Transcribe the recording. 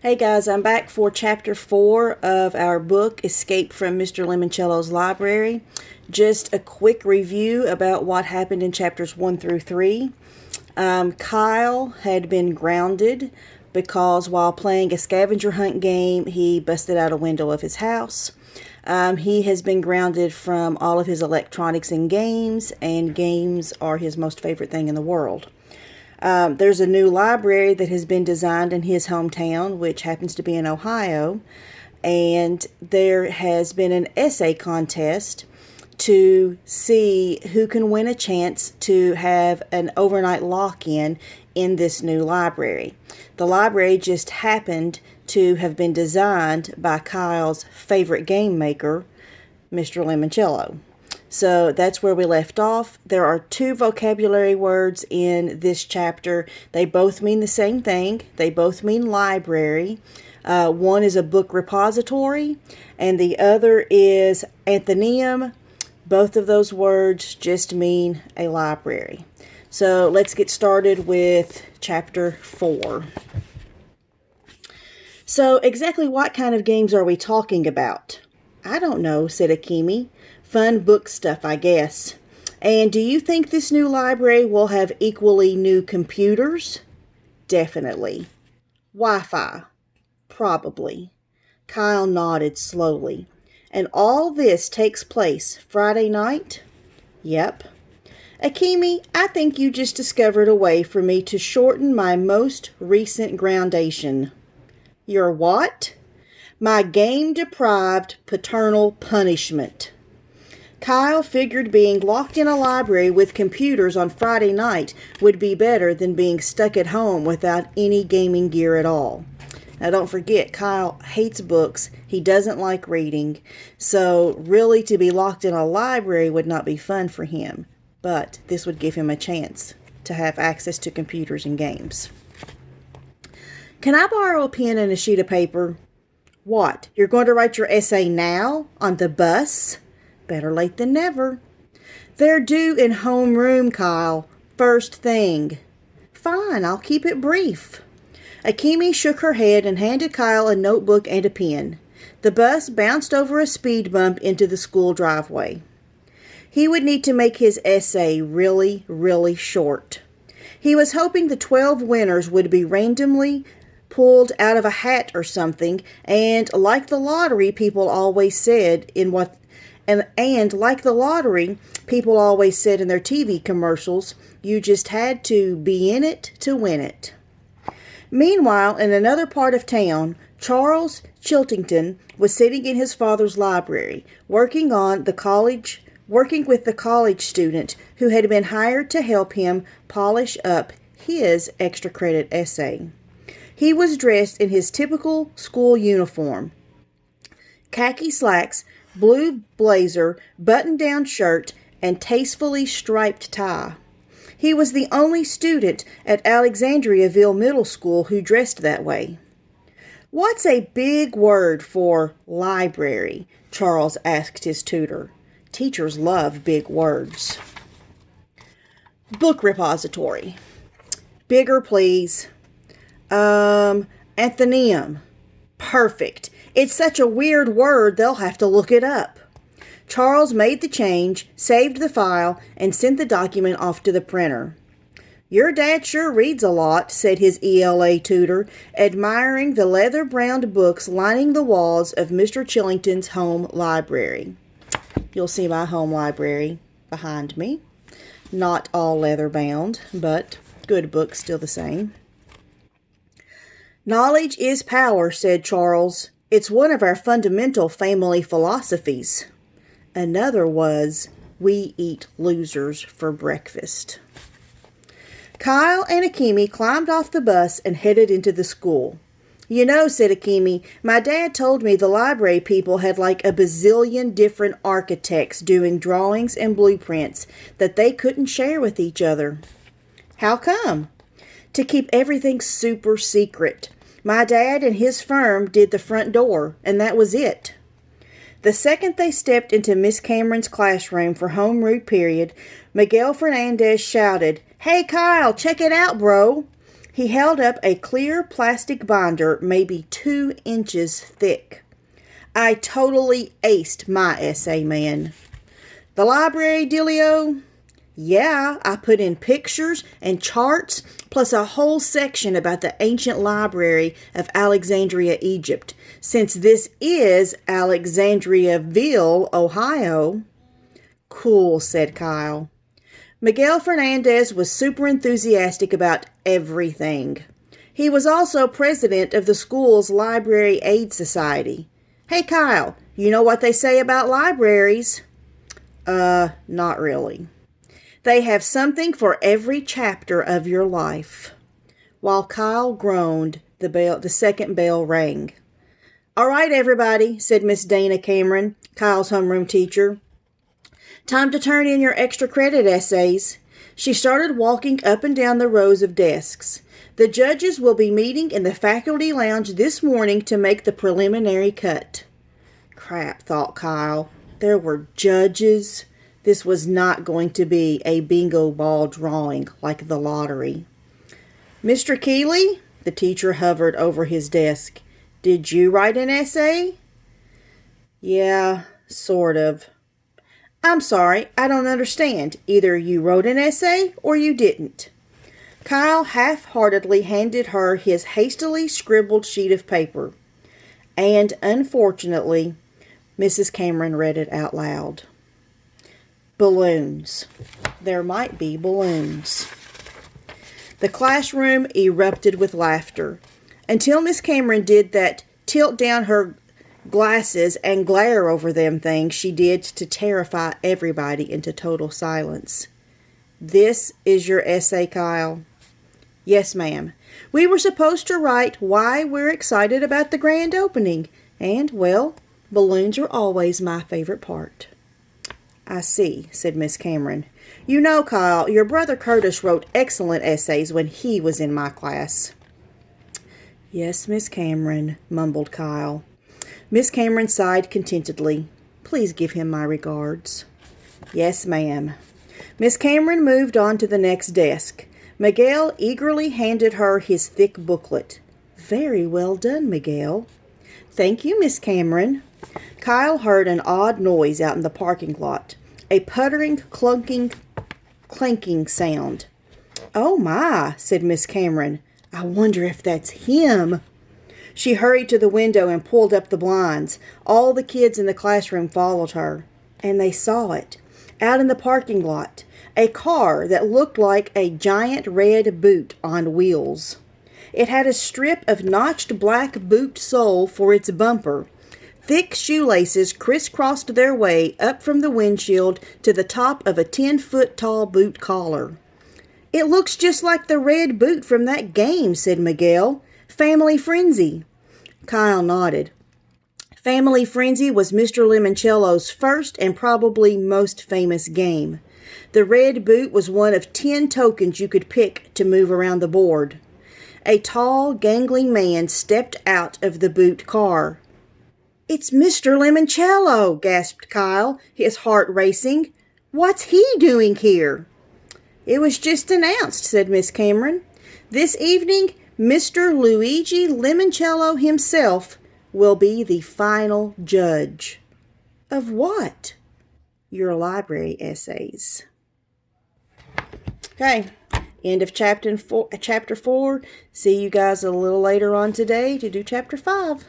Hey guys, I'm back for chapter 4 of our book, Escape from Mr. Lemoncello's Library. Just a quick review about what happened in chapters 1 through 3. Kyle had been grounded because while playing a scavenger hunt game, he busted out a window of his house. He has been grounded from all of his electronics and games are his most favorite thing in the world. There's a new library that has been designed in his hometown, which happens to be in Ohio, and there has been an essay contest to see who can win a chance to have an overnight lock-in in this new library. The library just happened to have been designed by Kyle's favorite game maker, Mr. Lemoncello. So that's where we left off. There are 2 vocabulary words in this chapter. They both mean the same thing. They both mean library. One is a book repository, and the other is anthonyum. Both of those words just mean a library. So let's get started with chapter 4. So exactly what kind of games are we talking about? I don't know, said Akemi. Fun book stuff, I guess. And do you think this new library will have equally new computers? Definitely. Wi-Fi? Probably. Kyle nodded slowly. And all this takes place Friday night? Yep. Akemi, I think you just discovered a way for me to shorten my most recent groundation. Your what? My game-deprived paternal punishment. Kyle figured being locked in a library with computers on Friday night would be better than being stuck at home without any gaming gear at all. Now don't forget, Kyle hates books. He doesn't like reading. So really to be locked in a library would not be fun for him. But this would give him a chance to have access to computers and games. Can I borrow a pen and a sheet of paper? What, you're going to write your essay now? On the bus? Better late than never. They're due in homeroom, Kyle. First thing. Fine, I'll keep it brief. Akemi shook her head and handed Kyle a notebook and a pen. The bus bounced over a speed bump into the school driveway. He would need to make his essay really, really short. He was hoping the 12 winners would be randomly pulled out of a hat or something, and like the lottery, people always said in their TV commercials, you just had to be in it to win it. Meanwhile, in another part of town, Charles Chiltington was sitting in his father's library, working with the college student who had been hired to help him polish up his extra credit essay. He was dressed in his typical school uniform: khaki slacks, blue blazer, button-down shirt, and tastefully striped tie. He was the only student at Alexandriaville Middle School who dressed that way. What's a big word for library? Charles asked his tutor. Teachers love big words. Book repository. Bigger, please. Anthonyum. Perfect. It's such a weird word, they'll have to look it up. Charles made the change, saved the file, and sent the document off to the printer. Your dad sure reads a lot, said his ELA tutor, admiring the leather-browned books lining the walls of Mr. Chillington's home library. You'll see my home library behind me. Not all leather-bound, but good books still the same. Knowledge is power, said Charles. It's one of our fundamental family philosophies. Another was, we eat losers for breakfast. Kyle and Akemi climbed off the bus and headed into the school. You know, said Akemi, my dad told me the library people had like a bazillion different architects doing drawings and blueprints that they couldn't share with each other. How come? To keep everything super secret. My dad and his firm did the front door, and that was it. The second they stepped into Miss Cameron's classroom for home root period, Miguel Fernandez shouted, Hey Kyle, check it out, bro. He held up a clear plastic binder maybe 2 inches thick. I totally aced my essay, man. The library, Delio? Yeah, I put in pictures and charts, plus a whole section about the ancient library of Alexandria, Egypt, since this is Alexandriaville, Ohio. Cool, said Kyle. Miguel Fernandez was super enthusiastic about everything. He was also president of the school's Library Aid Society. Hey, Kyle, you know what they say about libraries? Not really. They have something for every chapter of your life. While Kyle groaned, the second bell rang. All right, everybody, said Miss Dana Cameron, Kyle's homeroom teacher. Time to turn in your extra credit essays. She started walking up and down the rows of desks. The judges will be meeting in the faculty lounge this morning to make the preliminary cut. Crap, thought Kyle. There were judges. This was not going to be a bingo ball drawing like the lottery. Mr. Keeley, the teacher hovered over his desk. Did you write an essay? Yeah, sort of. I'm sorry, I don't understand. Either you wrote an essay or you didn't. Kyle half-heartedly handed her his hastily scribbled sheet of paper. And, unfortunately, Mrs. Cameron read it out loud. Balloons. There might be balloons. The classroom erupted with laughter. Until Miss Cameron did that tilt down her glasses and glare over them things she did to terrify everybody into total silence. This is your essay, Kyle? Yes, ma'am. We were supposed to write why we're excited about the grand opening. And, well, balloons are always my favorite part. I see, said Miss Cameron. You know, Kyle, your brother Curtis wrote excellent essays when he was in my class. Yes, Miss Cameron, mumbled Kyle. Miss Cameron sighed contentedly. Please give him my regards. Yes, ma'am. Miss Cameron moved on to the next desk. Miguel eagerly handed her his thick booklet. Very well done, Miguel. Thank you, Miss Cameron. Kyle heard an odd noise out in the parking lot. A puttering, clunking, clanking sound. Oh my, said Miss Cameron. I wonder if that's him. She hurried to the window and pulled up the blinds. All the kids in the classroom followed her. And they saw it. Out in the parking lot. A car that looked like a giant red boot on wheels. It had a strip of notched black boot sole for its bumper. Thick shoelaces crisscrossed their way up from the windshield to the top of a 10-foot-tall boot collar. It looks just like the red boot from that game, said Miguel. Family Frenzy. Kyle nodded. Family Frenzy was Mr. Lemoncello's first and probably most famous game. The red boot was one of 10 tokens you could pick to move around the board. A tall, gangling man stepped out of the boot car. It's Mr. Lemoncello, gasped Kyle, his heart racing. What's he doing here? It was just announced, said Miss Cameron. This evening, Mr. Luigi Lemoncello himself will be the final judge. Of what? Your library essays. Okay, end of chapter 4. See you guys a little later on today to do chapter 5.